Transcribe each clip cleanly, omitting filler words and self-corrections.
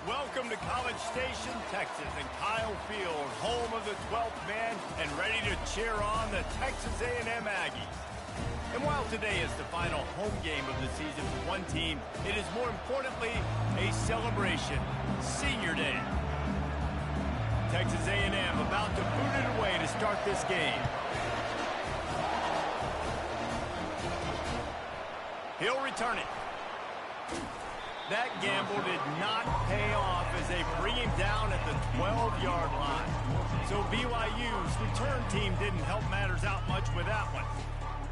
Welcome to College Station, Texas, and Kyle Field, home of the 12th man, and ready to cheer on the Texas A&M Aggies. And while today is the final home game of the season for one team, it is more importantly a celebration, Senior Day. Texas A&M about to boot it away to start this game. He'll return it. That gamble did not pay off as they bring him down at the 12-yard line. So BYU's return team didn't help matters out much with that one.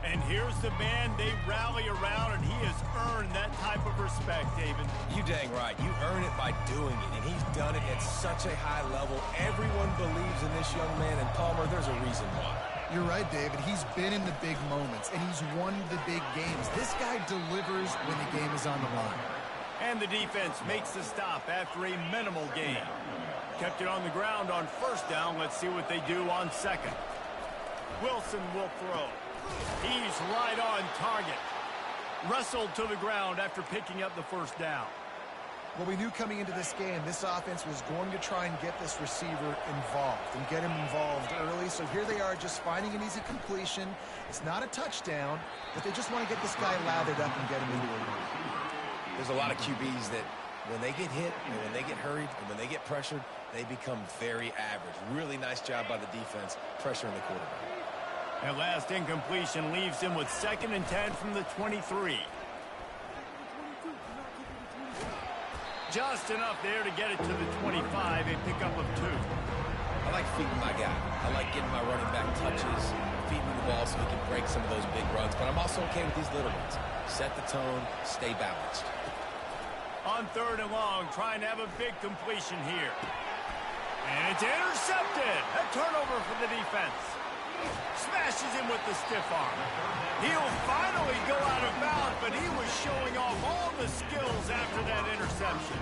And here's the man they rally around, and he has earned that type of respect, David. You dang right. You earn it by doing it, and he's done it at such a high level. Everyone believes in this young man, and Palmer, there's a reason why. You're right, David. He's been in the big moments, and he's won the big games. This guy delivers when the game is on the line. And the defense makes the stop after a minimal gain. Kept it on the ground on first down. Let's see what they do on second. Wilson will throw. He's right on target. Wrestled to the ground after picking up the first down. Well, we knew coming into this game, this offense was going to try and get this receiver involved and get him involved early. So here they are just finding an easy completion. It's not a touchdown, but they just want to get this guy lathered up and get him into a run. There's a lot of QBs that when they get hit and when they get hurried and when they get pressured, they become very average. Really nice job by the defense pressuring the quarterback. That last incompletion leaves him with 2nd and 10 from the 23. Just enough there to get it to the 25, a pickup of 2. I like feeding my guy. I like getting my running back touches, feeding the ball so he can break some of those big runs, but I'm also okay with these little ones. Set the tone, stay balanced. On 3rd and long, trying to have a big completion here. And it's intercepted. A turnover for the defense. Smashes him with the stiff arm. He'll finally go out of bounds, but he was showing off all the skills after that interception.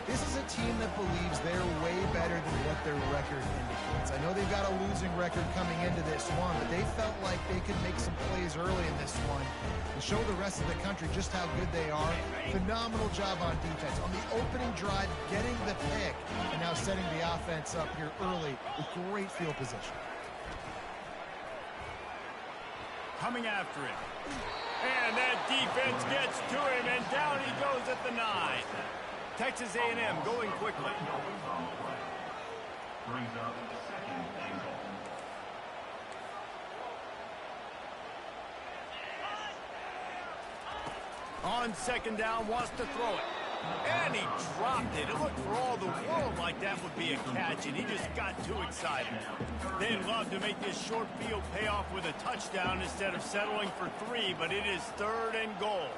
This is a team that believes they're way better than what their record indicates. I know they've got a losing record coming into this one, but they felt like they could make some plays early in this one and show the rest of the country just how good they are. Phenomenal job on defense. On the opening drive, getting the pick, and now setting the offense up here early with great field position. Coming after him. And that defense gets to him, and down he goes at the 9. Texas A&M going quickly. Brings up 2nd and goal. On 2nd down, wants to throw it. And he dropped it. It looked for all the world like that would be a catch, and he just got too excited. They'd love to make this short field pay off with a touchdown instead of settling for 3, but it is 3rd and goal.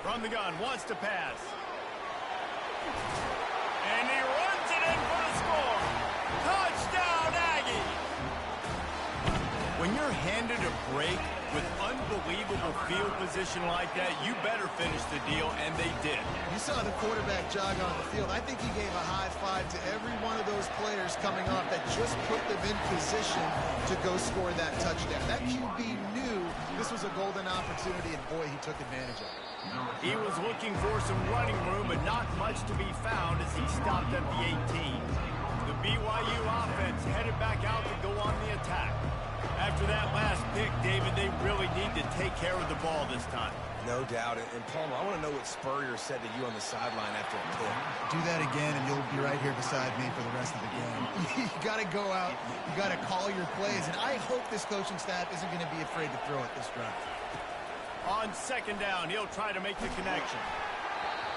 From the gun, wants to pass. And he runs it in for the score. Touchdown, Aggie! When you're handed a break with unbelievable field position like that, you better finish the deal, and they did. You saw the quarterback jog on the field. I think he gave a high five to every one of those players coming off that just put them in position to go score that touchdown. That QB knew this was a golden opportunity, and boy, he took advantage of it. He was looking for some running room, but not much to be found as he stopped at the 18. The BYU offense headed back out to go on the attack. After that last pick, David, they really need to take care of the ball this time. No doubt. And Palmer, I want to know what Spurrier said to you on the sideline after a pick. Do that again, and you'll be right here beside me for the rest of the game. You got to go out. You got to call your plays, and I hope this coaching staff isn't going to be afraid to throw it this drive. On 2nd down, he'll try to make the connection.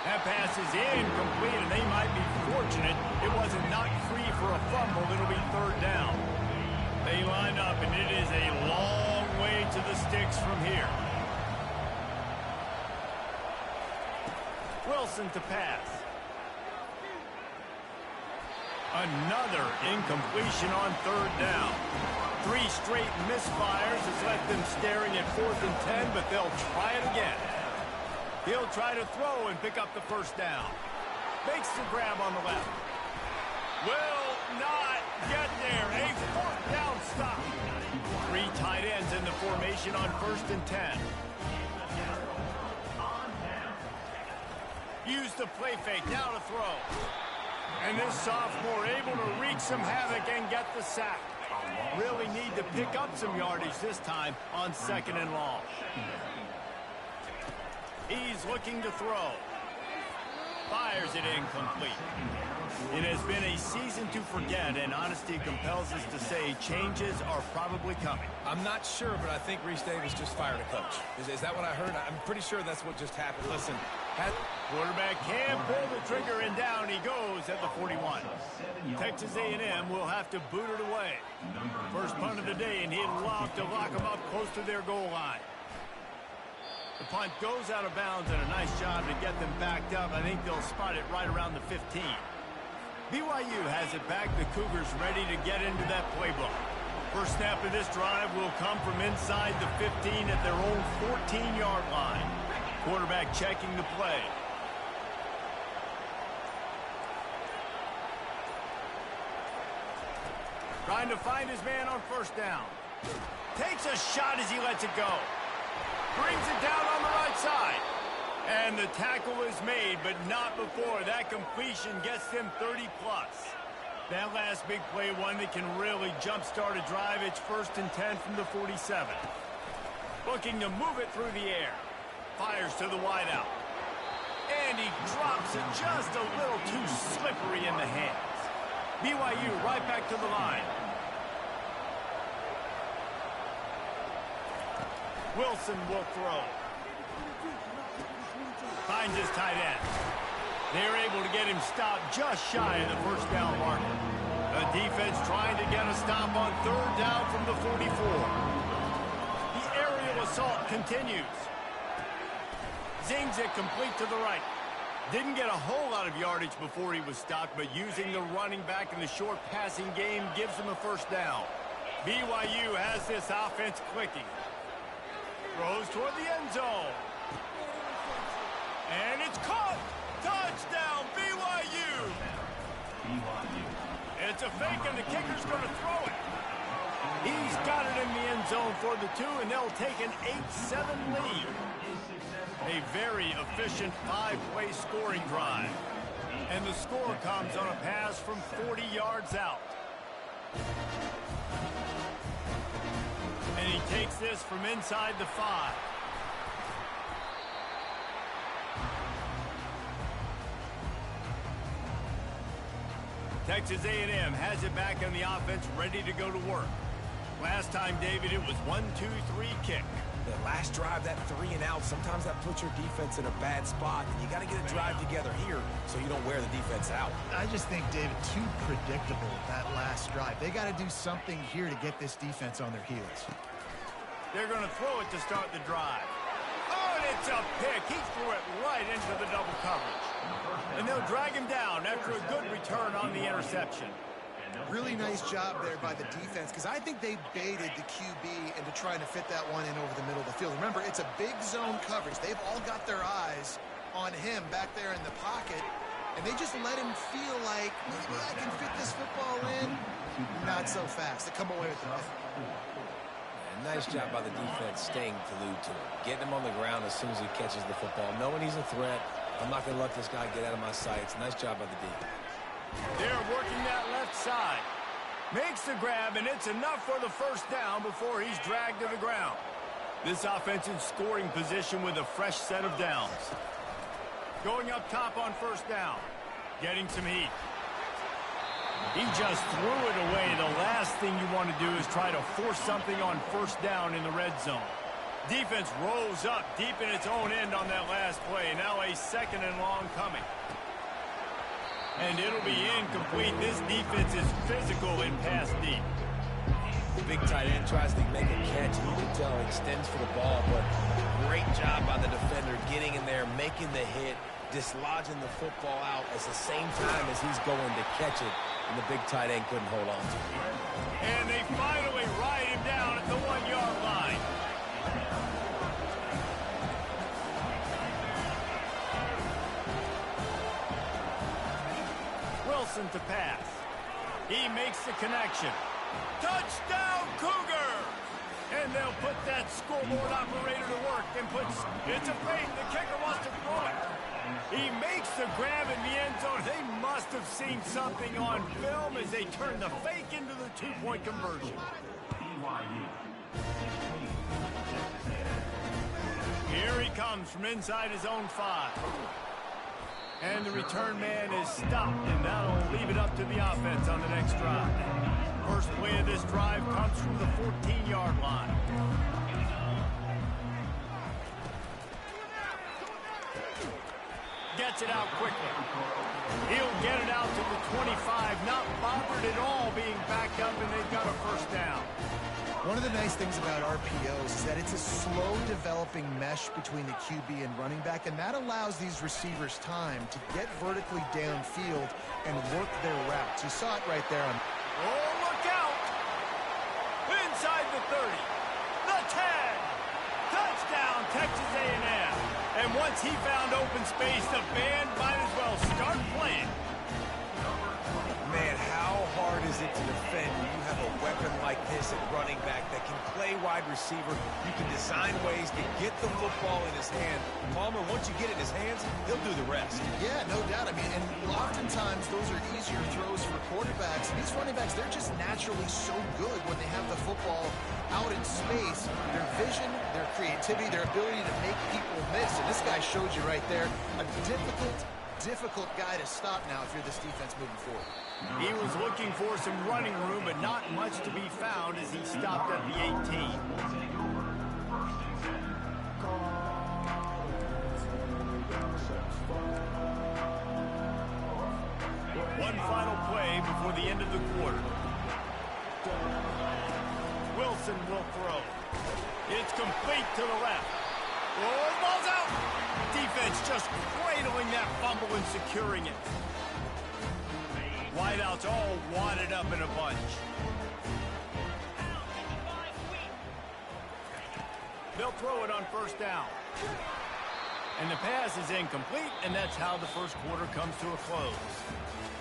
That pass is incomplete, and they might be fortunate it wasn't knocked free for a fumble. It'll be 3rd down. They line up, and it is a long way to the sticks from here. Wilson to pass. Another incompletion on 3rd down. 3 straight misfires has left them staring at 4th and 10, but they'll try it again. He'll try to throw and pick up the first down. Makes the grab on the left. Will not get there. A 4th down stop. 3 tight ends in the formation on 1st and 10. Use the play fake, now to throw. And this sophomore able to wreak some havoc and get the sack. Really need to pick up some yardage this time on 2nd and long. He's looking to throw. Fires it incomplete. It has been a season to forget, and honesty compels us to say changes are probably coming. I'm not sure, but I think Reese Davis just fired a coach. Is that what I heard? I'm pretty sure that's what just happened. Listen, quarterback can pull the trigger, and down he goes at the 41. Texas A&M will have to boot it away. First punt of the day, and he'd love to lock them up close to their goal line. The punt goes out of bounds, and a nice job to get them backed up. I think they'll spot it right around the 15. BYU has it back. The Cougars ready to get into that playbook. First snap of this drive will come from inside the 15 at their own 14-yard line. Quarterback checking the play. Trying to find his man on first down. Takes a shot as he lets it go. Brings it down on the right side. And the tackle is made, but not before that completion gets them 30-plus. That last big play, one that can really jumpstart a drive. It's 1st and 10 from the 47. Looking to move it through the air. Fires to the wideout. And he drops it just a little too slippery in the hands. BYU right back to the line. Wilson will throw. Finds his tight end. They're able to get him stopped just shy of the first down marker. The defense trying to get a stop on 3rd down from the 44. The aerial assault continues. Zings it complete to the right. Didn't get a whole lot of yardage before he was stopped, but using the running back in the short passing game gives him a first down. BYU has this offense clicking. Throws toward the end zone. And it's caught. Touchdown, BYU. It's a fake, and the kicker's going to throw it. He's got it in the end zone for the 2, and they'll take an 8-7 lead. A very efficient 5-play scoring drive. And the score comes on a pass from 40 yards out. And he takes this from inside the 5. Texas A&M has it back on the offense, ready to go to work. Last time, David, it was 1-2-3 kick. The last drive, that 3 and out, sometimes that puts your defense in a bad spot. And you got to get a drive together here so you don't wear the defense out. I just think, David, too predictable, that last drive. They got to do something here to get this defense on their heels. They're going to throw it to start the drive. Oh, and it's a pick. He threw it right into the double coverage. And they'll drag him down after a good return on the interception. Really nice job there by the defense, because I think they baited the QB into trying to fit that one in over the middle of the field. Remember, it's a big zone coverage. They've all got their eyes on him back there in the pocket, and they just let him feel like, maybe I can fit this football in. Not so fast. They come away with the win. Nice job by the defense staying glued to him. Getting him on the ground as soon as he catches the football. Knowing he's a threat. I'm not going to let this guy get out of my sights. Nice job by the D. They're working that left side. Makes the grab, and it's enough for the first down before he's dragged to the ground. This offense in scoring position with a fresh set of downs. Going up top on first down. Getting some heat. He just threw it away. The last thing you want to do is try to force something on first down in the red zone. Defense rolls up deep in its own end on that last play. Now a 2nd and long coming. And it'll be incomplete. This defense is physical in pass deep. The big tight end tries to make a catch. You can tell he extends for the ball, but great job by the defender getting in there, making the hit, dislodging the football out at the same time as he's going to catch it, and the big tight end couldn't hold on to it. And they finally ride him down at the 1-yard line. Wilson to pass. He makes the connection. Touchdown, Cougar! And they'll put that scoreboard operator to work and it's a fake. The kicker wants to throw it. He makes the grab in the end zone. They must have seen something on film as they turn the fake into the two-point conversion. Here he comes from inside his own 5. And the return man is stopped, and that'll leave it up to the offense on the next drive. First play of this drive comes from the 14-yard line. Gets it out quickly. He'll get it out to the 25, not bothered at all being backed up, and they've got a first down. One of the nice things about RPOs is that it's a slow developing mesh between the QB and running back, and that allows these receivers time to get vertically downfield and work their routes. You saw it right there. Oh, look out! Inside the 30, the 10, touchdown, Texas A&M. And once he found open space, the band might as well start playing. Man, how hard is it to defend when you have a weapon like this at running back that can play wide receiver? You can design ways to get the football in his hand. Palmer, once you get it in his hands, he'll do the rest. Yeah, no doubt. I mean, and oftentimes those are easier throws for quarterbacks. And these running backs, they're just naturally so good when they have the football out in space. Their vision, their creativity, their ability to make people miss. And this guy showed you right there a difficult guy to stop now if you're this defense moving forward. He was looking for some running room, but not much to be found as he stopped at the 18. One final play before the end of the quarter. Wilson will throw. It's complete to the left. Oh, ball's out! Defense just cradling that fumble and securing it. Wideouts all wadded up in a bunch. They'll throw it on first down. And the pass is incomplete, and that's how the first quarter comes to a close.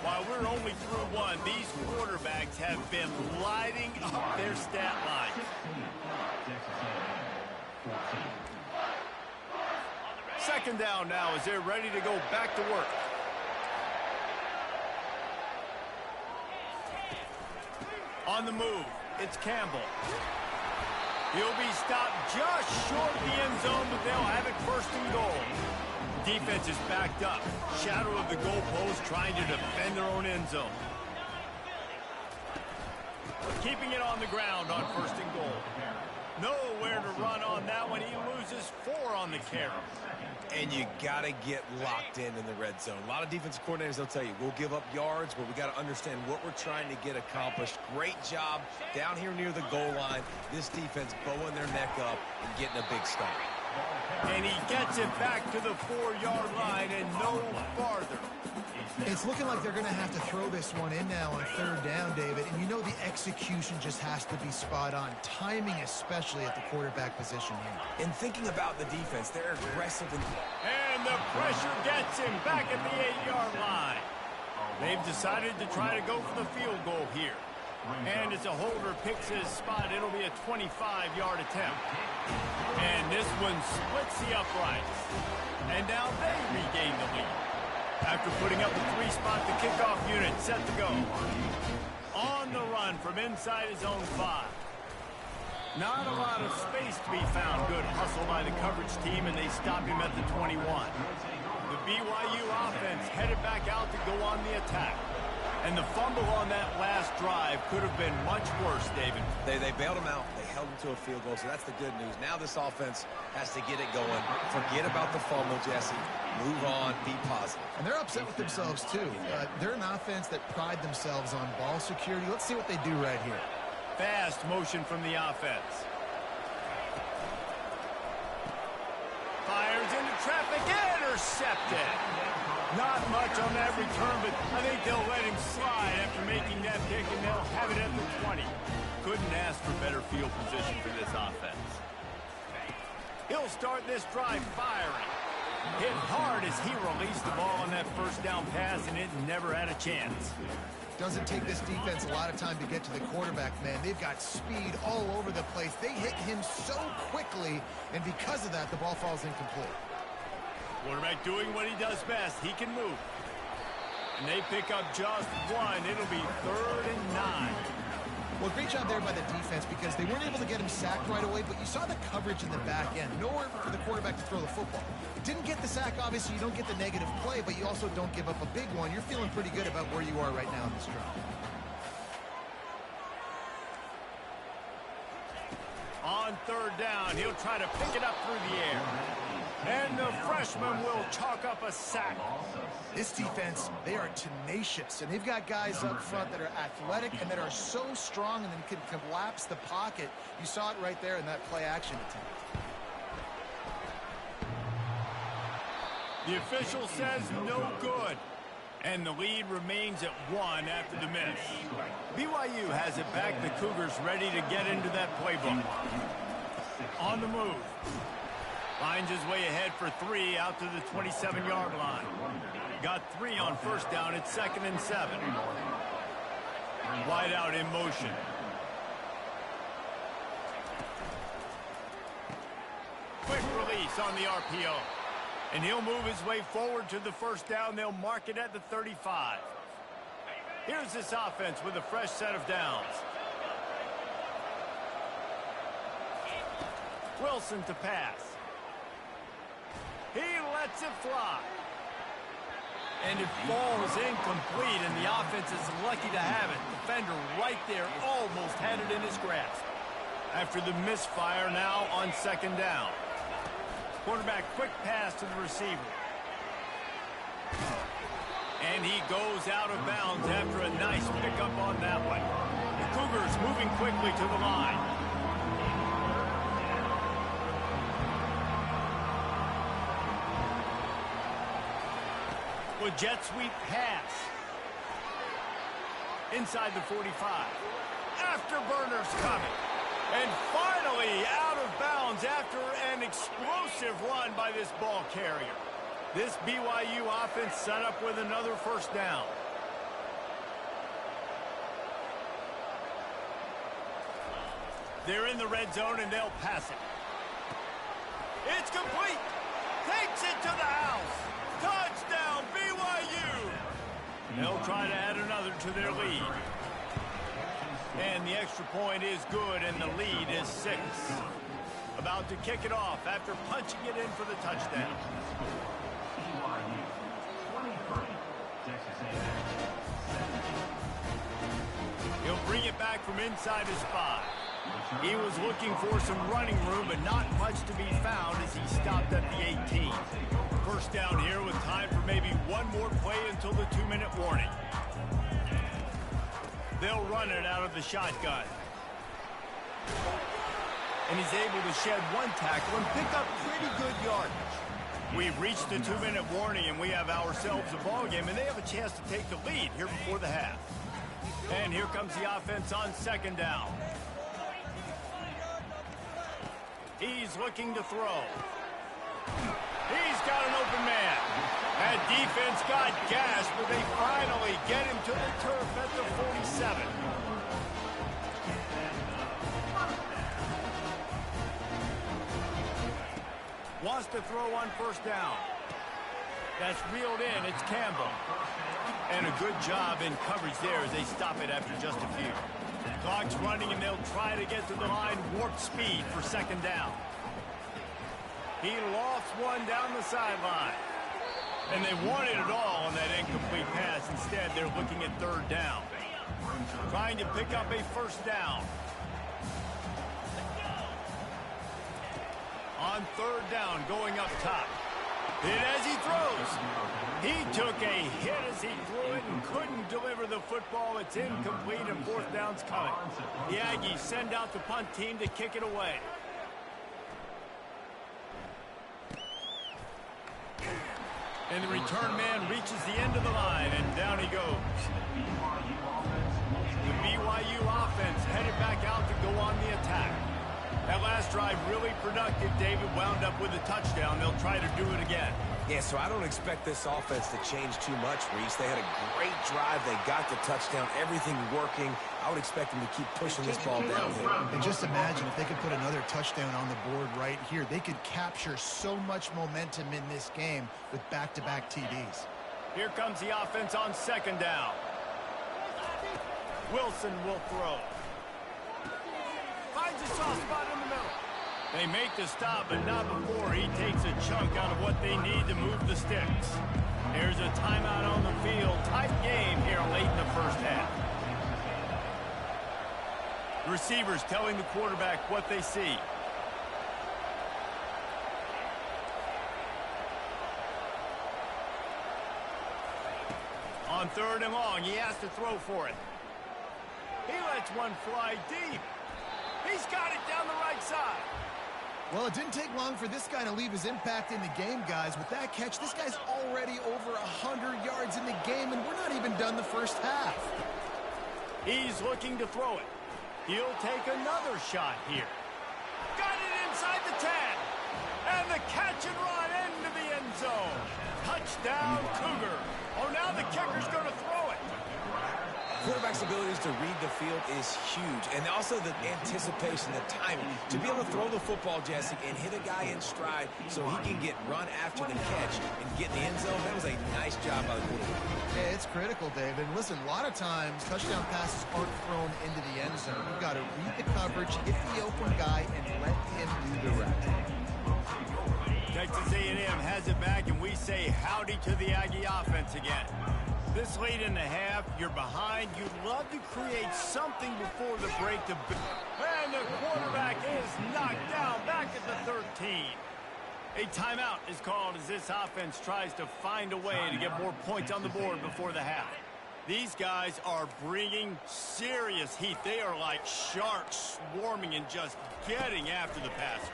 While we're only through one, these quarterbacks have been lighting up their stat line. Second down now as they're ready to go back to work. On the move, it's Campbell. He'll be stopped just short of the end zone, but they'll have it first and goal. Defense is backed up. Shadow of the goalpost trying to defend their own end zone. Keeping it on the ground on first and goal. Nowhere to run on that one. He loses 4 on the carry. And you got to get locked in the red zone. A lot of defensive coordinators, they'll tell you, we'll give up yards, but we got to understand what we're trying to get accomplished. Great job down here near the goal line. This defense bowing their neck up and getting a big stop. And he gets it back to the 4-yard line and no farther. It's looking like they're going to have to throw this one in now on third down, David. And you know the execution just has to be spot on. Timing especially at the quarterback position here. And thinking about the defense, they're aggressive. And the pressure gets him back at the 8-yard line. They've decided to try to go for the field goal here. And as a holder picks his spot, it'll be a 25-yard attempt. And this one splits the uprights. And now they regain the lead. After putting up the 3-spot, the kickoff unit set to go. On the run from inside his own 5. Not a lot of space to be found. Good hustle by the coverage team, and they stop him at the 21. The BYU offense headed back out to go on the attack. And the fumble on that last drive could have been much worse, David. They bailed him out. They held him to a field goal, so that's the good news. Now this offense has to get it going. Forget about the fumble, Jesse. Move on. Be positive. And they're upset with themselves, too. They're an offense that pride themselves on ball security. Let's see what they do right here. Fast motion from the offense. Fires into traffic. Intercepted. Not much on that return, but I think they'll let him slide after making that pick, and they'll have it at the 20. Couldn't ask for better field position for this offense. He'll start this drive firing. Hit hard as he released the ball on that first down pass, and it never had a chance. Doesn't take this defense a lot of time to get to the quarterback, man. They've got speed all over the place. They hit him so quickly, and because of that, the ball falls incomplete. Quarterback doing what he does best. He can move. And they pick up just one. It'll be 3rd and 9. Well, great job there by the defense because they weren't able to get him sacked right away, but you saw the coverage in the back end. Nowhere for the quarterback to throw the football. Didn't get the sack, obviously. You don't get the negative play, but you also don't give up a big one. You're feeling pretty good about where you are right now in this drive. On 3rd down, he'll try to pick it up through the air. And the freshman will chalk up a sack. This defense, they are tenacious, and they've got guys up front that are athletic and that are so strong and then can collapse the pocket. You saw it right there in that play-action attempt. The official says no good. And the lead remains at 1 after the miss. BYU has it back. The Cougars ready to get into that playbook. On the move. Finds his way ahead for 3 out to the 27-yard line. Got 3 on 1st down. It's 2nd and 7. Wide out in motion. Quick release on the RPO. And he'll move his way forward to the 1st down. They'll mark it at the 35. Here's this offense with a fresh set of downs. Wilson to pass. He lets it fly. And it falls incomplete, and the offense is lucky to have it. Defender right there almost had it in his grasp. After the misfire, now on 2nd down. Quarterback quick pass to the receiver. And he goes out of bounds after a nice pickup on that one. The Cougars moving quickly to the line. With jet sweep pass. Inside the 45. Afterburners coming. And finally out of bounds after an explosive run by this ball carrier. This BYU offense set up with another 1st down. They're in the red zone and they'll pass it. It's complete. Takes it to the house. Touchdown, BYU. They'll try to add another to their lead. And the extra point is good, and the lead is 6. About to kick it off after punching it in for the touchdown. He'll bring it back from inside his 5. He was looking for some running room, but not much to be found as he stopped at the 18. 1st down here with time for maybe one more play until the 2-minute warning. They'll run it out of the shotgun. And he's able to shed 1 tackle and pick up pretty good yardage. We've reached the 2-minute warning, and we have ourselves a ball game, and they have a chance to take the lead here before the half. And here comes the offense on 2nd down. He's looking to throw. He's got an open man. That defense got gashed, but they finally get him to the turf at the 47. Wants to throw on 1st down. That's reeled in. It's Campbell. And a good job in coverage there as they stop it after just a few. Clock's running, and they'll try to get to the line. Warp speed for 2nd down. He lofts one down the sideline. And they wanted it all on that incomplete pass. Instead, they're looking at 3rd down. Trying to pick up a 1st down. On 3rd down, going up top. Hit as he throws. He took a hit as he threw it and couldn't deliver the football. It's incomplete, and 4th down's coming. The Aggies send out the punt team to kick it away. And the return man reaches the end of the line, and down he goes. The BYU offense headed back out to go on the attack. That last drive really productive. David wound up with a touchdown. They'll try to do it again. Yeah, so I don't expect this offense to change too much, Reese. They had a great drive. They got the touchdown, everything working. I would expect them to keep pushing this ball downhill. And just imagine if they could put another touchdown on the board right here. They could capture so much momentum in this game with back-to-back TDs. Here comes the offense on second down. Wilson will throw. Finds a soft spot in the middle. They make the stop, but not before he takes a chunk out of what they need to move the sticks. There's a timeout on the field. Tight game here late in the first half. Receivers telling the quarterback what they see. On third and long, he has to throw for it. He lets one fly deep. He's got it down the right side. Well, it didn't take long for this guy to leave his impact in the game, guys. With that catch, this guy's already over 100 yards in the game, and we're not even done the first half. He's looking to throw it. He'll take another shot here. Got it inside the 10. And the catch and run into the end zone. Touchdown, Cougar. Oh, now the kicker's going to throw it. Quarterback's abilities to read the field is huge, and also the anticipation, the timing. To be able to throw the football, Jesse, and hit a guy in stride so he can get run after the catch and get in the end zone, that was a nice job by the quarterback. Yeah, it's critical, Dave. And listen, a lot of times touchdown passes aren't thrown into the end zone. You've got to read the coverage, hit the open guy, and let him do the rest. Texas A&M has it back, and we say howdy to the Aggie offense again. This late in the half, you're behind. You'd love to create something before the break. And the quarterback is knocked down back at the 13. A timeout is called as this offense tries to find a way to get more points on the board before the half. These guys are bringing serious heat. They are like sharks swarming and just getting after the passer.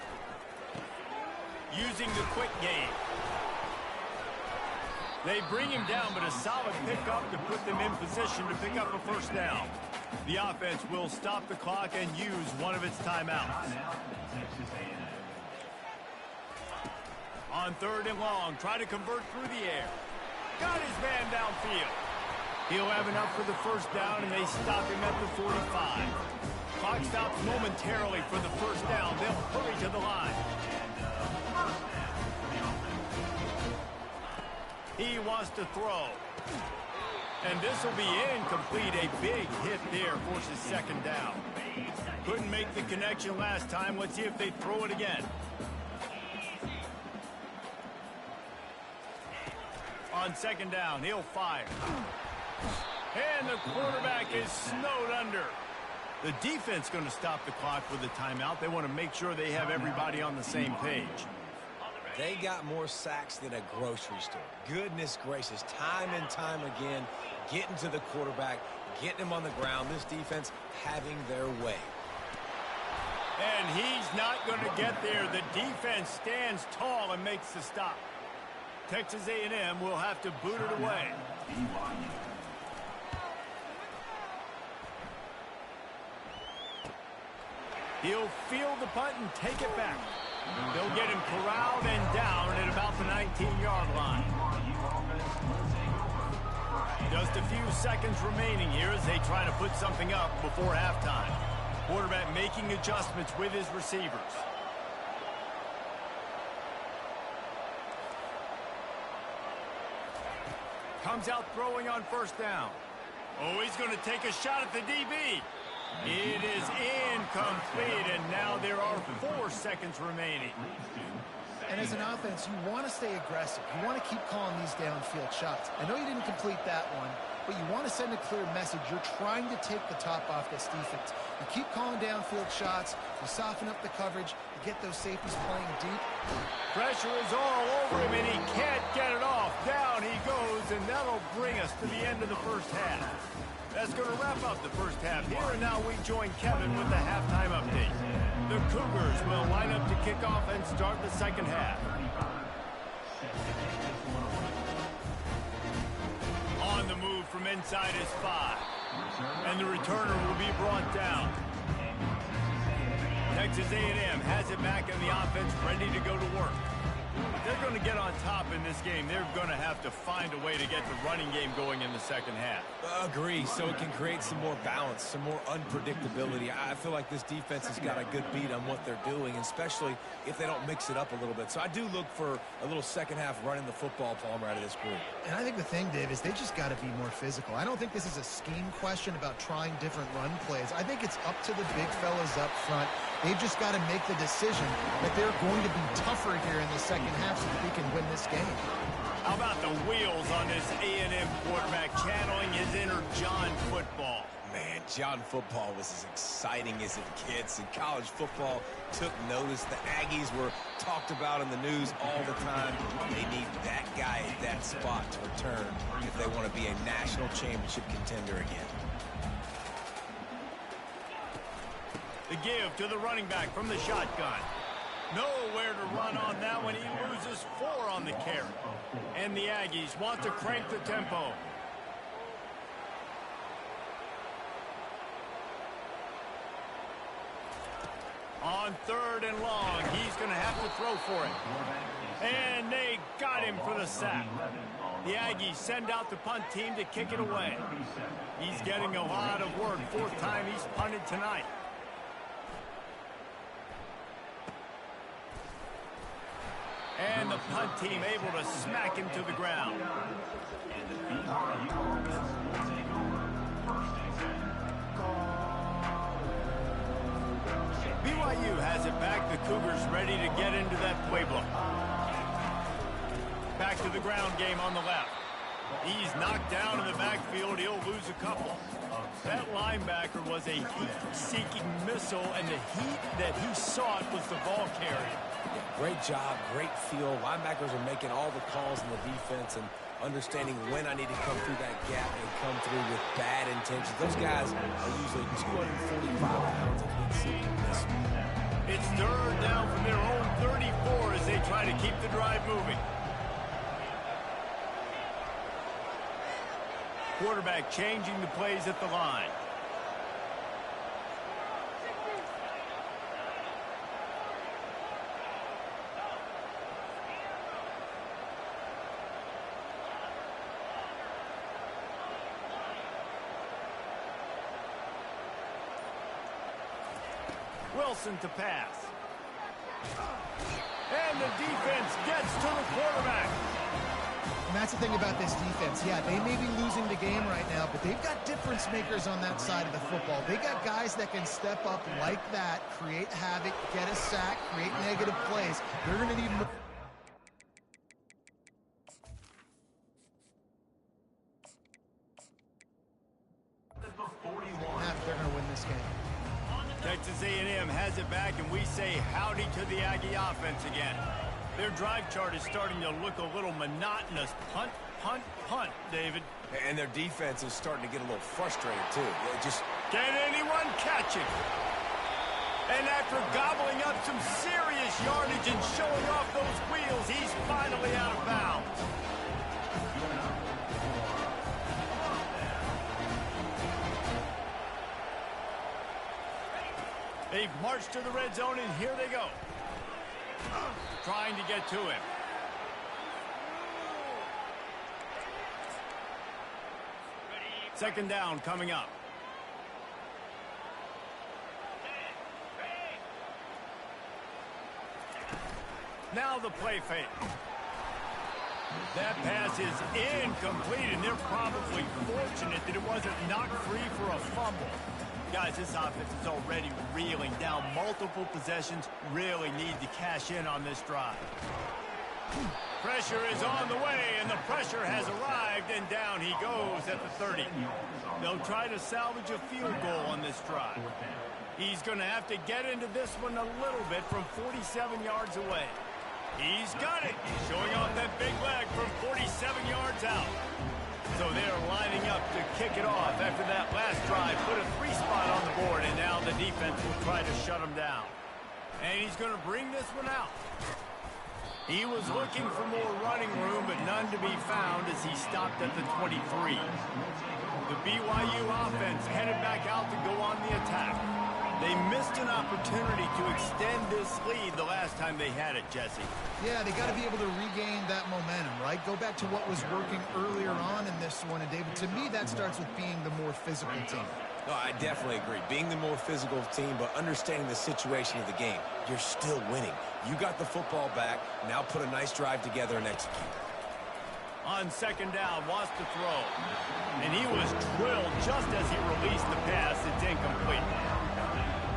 Using the quick game. They bring him down, but a solid pickup to put them in position to pick up a first down. The offense will stop the clock and use one of its timeouts. On third and long, try to convert through the air. Got his man downfield. He'll have enough for the first down, and they stop him at the 45. Clock stops momentarily for the first down. They'll hurry to the line. He wants to throw. And this will be incomplete. A big hit there forces second down. Couldn't make the connection last time. Let's see if they throw it again. On second down, he'll fire. And the quarterback is snowed under. The defense going to stop the clock with a timeout. They want to make sure they have everybody on the same page. They got more sacks than a grocery store. Goodness gracious, time and time again, getting to the quarterback, getting him on the ground. This defense having their way. And he's not going to get there. The defense stands tall and makes the stop. Texas A&M will have to boot it away. He'll field the punt and take it back. They'll get him corralled and down at about the 19-yard line. Just a few seconds remaining here as they try to put something up before halftime. Quarterback making adjustments with his receivers. Comes out throwing on first down. Oh, he's going to take a shot at the DB. It is incomplete, and now there are 4 seconds remaining. And as an offense, you want to stay aggressive. You want to keep calling these downfield shots. I know you didn't complete that one, but you want to send a clear message. You're trying to take the top off this defense. You keep calling downfield shots. You soften up the coverage. You get those safeties playing deep. Pressure is all over him, and he can't get it off. Down he goes, and that'll bring us to the end of the first half. That's going to wrap up the first half here, and now we join Kevin with the halftime update. The Cougars will line up to kick off and start the second half. On the move from inside is 5. And the returner will be brought down. Texas A&M has it back, and the offense ready to go to work. They're going to get on top in this game. They're going to have to find a way to get the running game going in the second half. Agree, so it can create some more balance, some more unpredictability. I feel like this defense has got a good beat on what they're doing, especially if they don't mix it up a little bit. So I do look for a little second half running the football, Palmer, out of this group. And I think the thing, Dave, is they just got to be more physical. I don't think this is a scheme question about trying different run plays. I think it's up to the big fellas up front. They've just got to make the decision that they're going to be tougher here in the second half so that they can win this game. How about the wheels on this A&M quarterback channeling his inner John football? Man, John football was as exciting as it gets, and college football took notice. The Aggies were talked about in the news all the time. They need that guy at that spot to return if they want to be a national championship contender again. The give to the running back from the shotgun. Nowhere to run on that one. He loses 4 on the carry. And the Aggies want to crank the tempo. On 3rd and long, he's going to have to throw for it. And they got him for the sack. The Aggies send out the punt team to kick it away. He's getting a lot of work. 4th time he's punted tonight. And the punt team able to smack him to the ground. BYU has it back. The Cougars ready to get into that playbook. Back to the ground game on the left. He's knocked down in the backfield. He'll lose a couple. That linebacker was a heat-seeking missile, and the heat that he sought was the ball carrier. Great job, great feel. Linebackers are making all the calls in the defense and understanding when I need to come through that gap and come through with bad intentions. Those guys are usually 245 pounds of heat-seeking missile. It's 3rd down from their own 34 as they try to keep the drive moving. Quarterback changing the plays at the line. Wilson to pass. And the defense gets to the quarterback. And that's the thing about this defense. Yeah, they may be losing the game right now, but they've got difference makers on that side of the football. They got guys that can step up like that, create havoc, get a sack, create negative plays. They're going to need more. They're going to win this game. Texas A&M has it back, and we say howdy to the Aggie offense again. Their drive chart is starting to look a little monotonous. Punt, punt, punt, David. And their defense is starting to get a little frustrated, too. Can anyone catch it? And after gobbling up some serious yardage and showing off those wheels, he's finally out of bounds. They've marched to the red zone, and here they go. Trying to get to him. Second down coming up. Now the play fake. That pass is incomplete, and they're probably fortunate that it wasn't knocked free for a fumble. Guys, this offense is already reeling down multiple possessions. Really need to cash in on this drive. Pressure is on the way, and the pressure has arrived, and down he goes at the 30. They'll try to salvage a field goal on this drive. He's going to have to get into this one a little bit from 47 yards away. He's got it, showing off that big leg from 47 yards out. So they're lining up to kick it off after that last drive. Put a 3-spot on the board, and now the defense will try to shut him down. And he's going to bring this one out. He was looking for more running room, but none to be found as he stopped at the 23. The BYU offense headed back out to go on the attack. They missed an opportunity to extend this lead the last time they had it, Jesse. Yeah, they got to be able to regain that momentum, right? Go back to what was working earlier on in this one. And, David, to me, that starts with being the more physical team. No, I definitely agree. Being the more physical team, but understanding the situation of the game. You're still winning. You got the football back. Now put a nice drive together and execute. On second down, wants to throw. And he was drilled just as he released the pass. It's incomplete.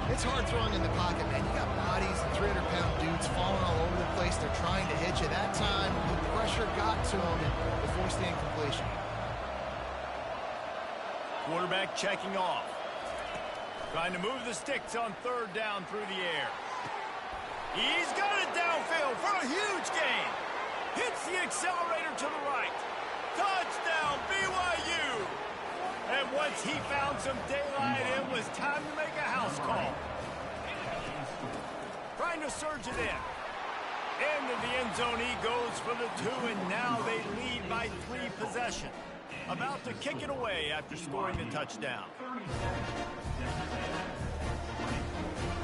It's hard throwing in the pocket, man. You got bodies and 300-pound dudes falling all over the place. They're trying to hit you. That time, the pressure got to him and they forced the incompletion. Quarterback checking off. Trying to move the sticks on third down through the air. He's got it downfield for a huge gain. Hits the accelerator to the right. Touchdown, BYU. And once he found some daylight, it was time to make a house call. Trying to surge it in. Into the end zone he goes for the 2, and now they lead by 3 possessions. About to kick it away after scoring the touchdown.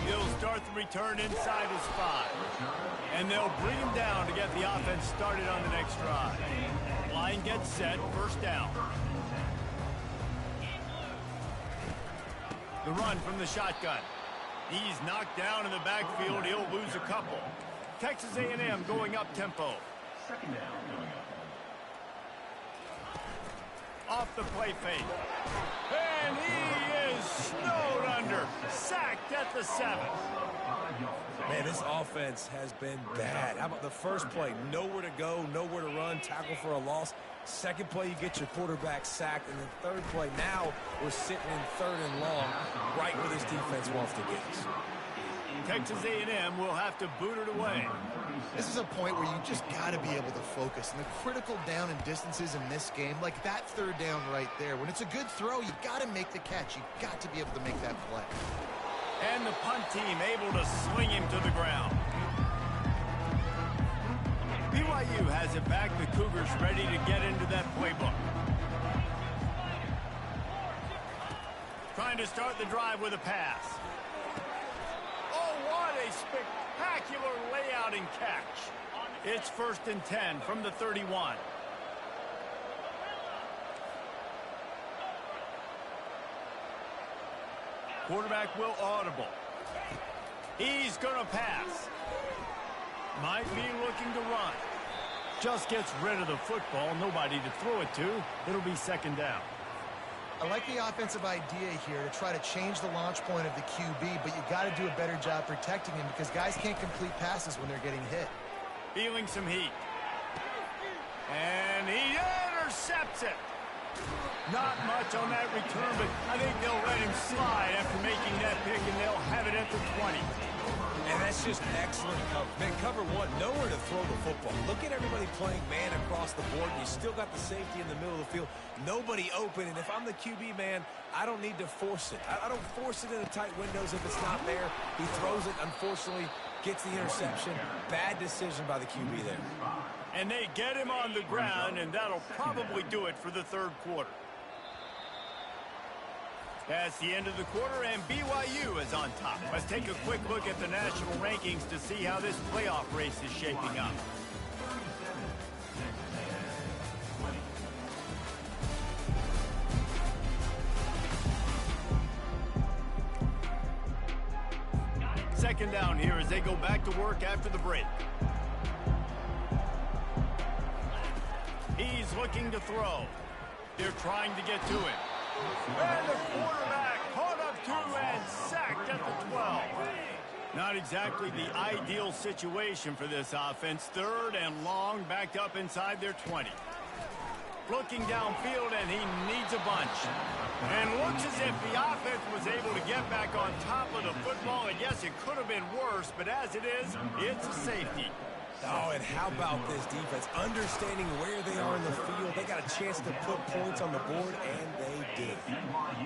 He'll start the return inside his 5. And they'll bring him down to get the offense started on the next drive. Line gets set, first down. The run from the shotgun. He's knocked down in the backfield. He'll lose a couple. Texas A&M going up tempo. Second down. Off the play fake. And he is snowed under. Sacked at the 7. Man, this offense has been bad. How about the first play? Nowhere to go, nowhere to run, tackle for a loss. Second play, you get your quarterback sacked. And the third play, now we're sitting in third and long, right where this defense wants to get us. Texas A&M will have to boot it away. This is a point where you just got to be able to focus. And the critical down and distances in this game, like that third down right there, when it's a good throw, you got to make the catch. You got to be able to make that play. And the punt team able to sling him to the ground. BYU has it back. The Cougars ready to get into that playbook. Trying to start the drive with a pass. Oh, what a spectacular layout and catch. It's 1st and 10 from the 31. Quarterback will audible. He's going to pass. Might be looking to run. Just gets rid of the football. Nobody to throw it to. It'll be second down. I like the offensive idea here to try to change the launch point of the QB, but you got to do a better job protecting him because guys can't complete passes when they're getting hit. Feeling some heat. And he intercepts it. Not much on that return, but I think they'll let him slide after making that pick, and they'll have it at the 20. And that's just excellent cover. Man, cover 1, nowhere to throw the football. Look at everybody playing man across the board. You still got the safety in the middle of the field. Nobody open, and if I'm the QB, man, I don't need to force it. I don't force it into tight windows if it's not there. He throws it, unfortunately, gets the interception. Bad decision by the QB there. And they get him on the ground, and that'll probably do it for the third quarter. That's the end of the quarter, and BYU is on top. Let's take a quick look at the national rankings to see how this playoff race is shaping up. Second down here as they go back to work after the break. He's looking to throw. They're trying to get to him. And the quarterback caught up to and sacked at the 12. Not exactly the ideal situation for this offense. Third and long, backed up inside their 20. Looking downfield, and he needs a bunch. And looks as if the offense was able to get back on top of the football. And yes, it could have been worse, but as it is, it's a safety. Oh, and how about this defense? Understanding where they are in the field. They got a chance to put points on the board, and they did.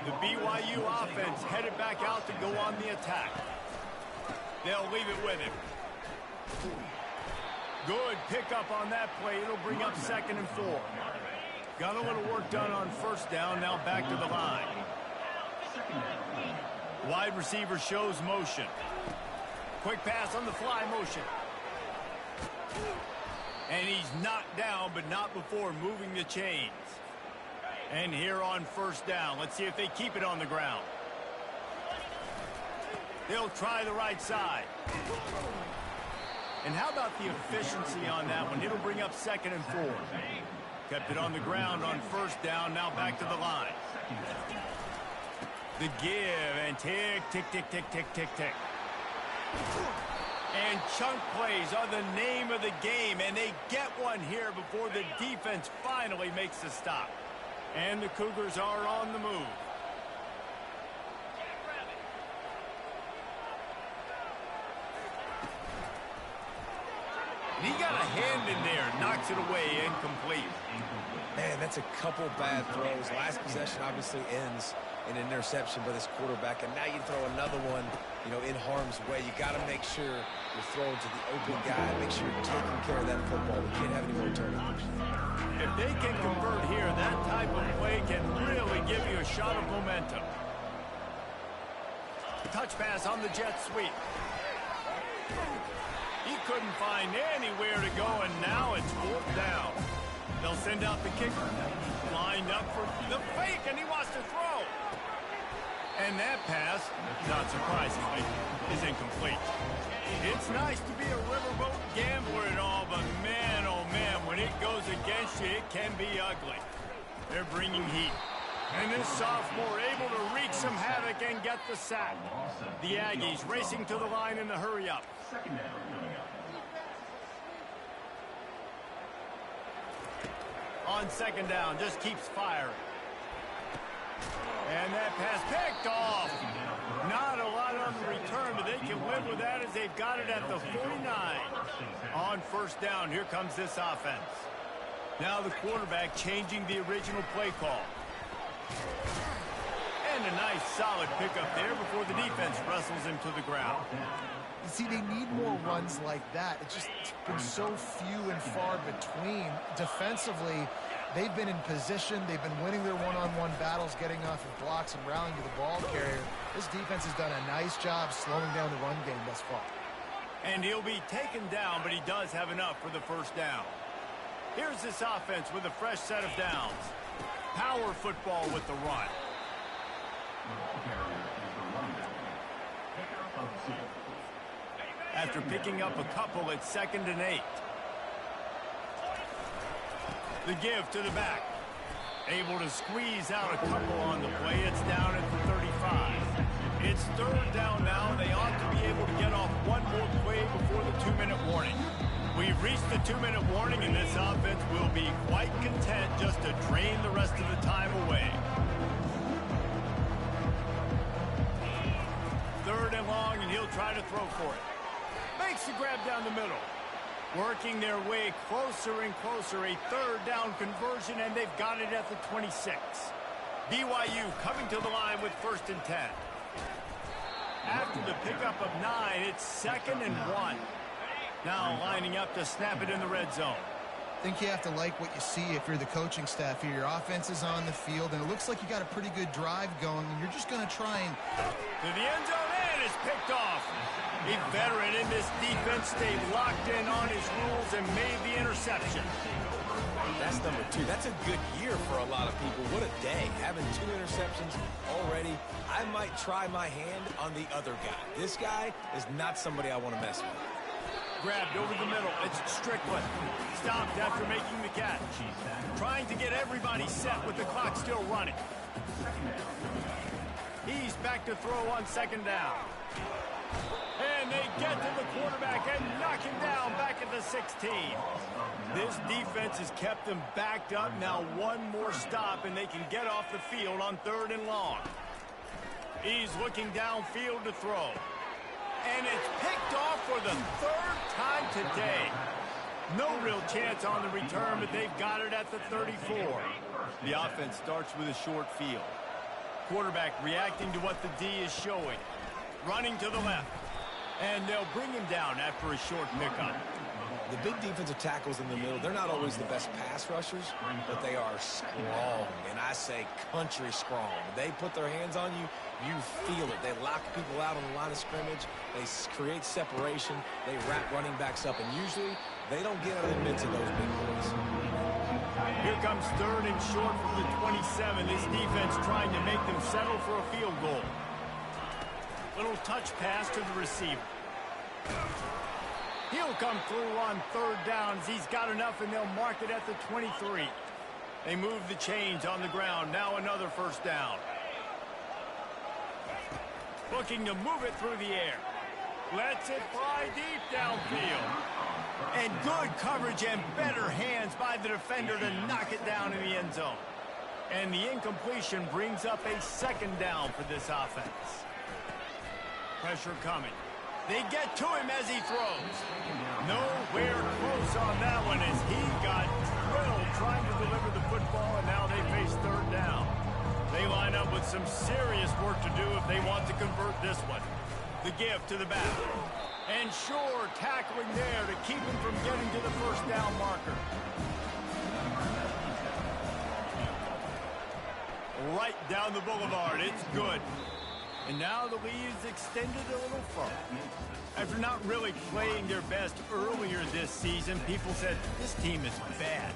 The BYU offense headed back out to go on the attack. They'll leave it with him. Good pickup on that play. It'll bring up 2nd and 4. Got a little work done on first down. Now back to the line. Wide receiver shows motion. Quick pass on the fly motion. And he's knocked down, but not before moving the chains. And here on first down, let's see if they keep it on the ground. They'll try the right side. And how about the efficiency on that one? It'll bring up 2nd and 4. Kept it on the ground on first down, now back to the line. The give, and tick, tick, tick, tick, tick, tick, tick. And chunk plays are the name of the game, and they get one here before the defense finally makes a stop. And the Cougars are on the move. He got a hand in there, knocks it away, incomplete. Man, that's a couple bad throws. Last possession obviously ends in an interception by this quarterback, and now you throw another one, in harm's way. You got to make sure you're throwing to the open guy. Make sure you're taking care of that football. We can't have any more turnovers. If they can convert here, that type of play can really give you a shot of momentum. Touch pass on the jet sweep. He couldn't find anywhere to go, and now it's 4th down. They'll send out the kicker. Lined up for the fake, and he wants to throw. And that pass, not surprisingly, is incomplete. It's nice to be a riverboat gambler and all, but man, oh man, when it goes against you, it can be ugly. They're bringing heat. And this sophomore able to wreak some havoc and get the sack. The Aggies racing to the line in the hurry-up. On 2nd down, just keeps firing. And that pass picked off. Not a lot on the return, but they can live with that as they've got it at the 49. On first down, here comes this offense. Now the quarterback changing the original play call. And a nice solid pickup there before the defense wrestles him to the ground. You see, they need more runs like that. It's just been so few and far between. Defensively, they've been in position. They've been winning their one-on-one battles, getting off of blocks and rallying to the ball carrier. This defense has done a nice job slowing down the run game thus far. And he'll be taken down, but he does have enough for the first down. Here's this offense with a fresh set of downs. Power football with the run. After picking up a couple, it's 2nd and 8. The give to the back. Able to squeeze out a couple on the play. It's down at the 35. It's 3rd down now. They ought to be able to get off one more play before the 2-minute warning. We've reached the 2-minute warning, and this offense will be quite content just to drain the rest of the time away. 3rd and long, and he'll try to throw for it. Makes the grab down the middle. Working their way closer and closer. A 3rd down conversion, and they've got it at the 26. BYU coming to the line with 1st and 10. After the pickup of 9, it's 2nd and 1. Now lining up to snap it in the red zone. I think you have to like what you see if you're the coaching staff here. Your offense is on the field, and it looks like you got a pretty good drive going, and you're just going to try and... To the end zone, and it's picked off. A veteran in this defense stayed locked in on his rules and made the interception. That's number 2. That's a good year for a lot of people. What a day. Having 2 interceptions already. I might try my hand on the other guy. This guy is not somebody I want to mess with. Grabbed over the middle. It's Strickland. Stopped after making the catch. Trying to get everybody set with the clock still running. He's back to throw on 2nd down. And they get to the quarterback and knock him down back at the 16. This defense has kept them backed up. Now one more stop and they can get off the field on 3rd and long. He's looking downfield to throw. And it's picked off for the 3rd time today. No real chance on the return, but they've got it at the 34. The offense starts with a short field. Quarterback reacting to what the D is showing. Running to the left. And they'll bring him down after a short pickup. The big defensive tackles in the middle, they're not always the best pass rushers, but they are strong, and I say country strong. They put their hands on you, you feel it. They lock people out on the line of scrimmage. They create separation. They wrap running backs up, and usually they don't get out of the midst of those big boys. Here comes 3rd and short from the 27. This defense trying to make them settle for a field goal. Little touch pass to the receiver. He'll come through on 3rd downs. He's got enough, and they'll mark it at the 23. They move the chains on the ground. Now another 1st down. Looking to move it through the air. Lets it fly deep downfield. And good coverage and better hands by the defender to knock it down in the end zone. And the incompletion brings up a 2nd down for this offense. Pressure coming. They get to him as he throws. Nowhere close on that one as he got drilled trying to deliver the football, and now they face 3rd down. They line up with some serious work to do if they want to convert this one. The give to the back. And sure, tackling there to keep him from getting to the 1st down marker. Right down the boulevard. It's good. And now the lead is extended a little further. After not really playing their best earlier this season, people said this team is bad.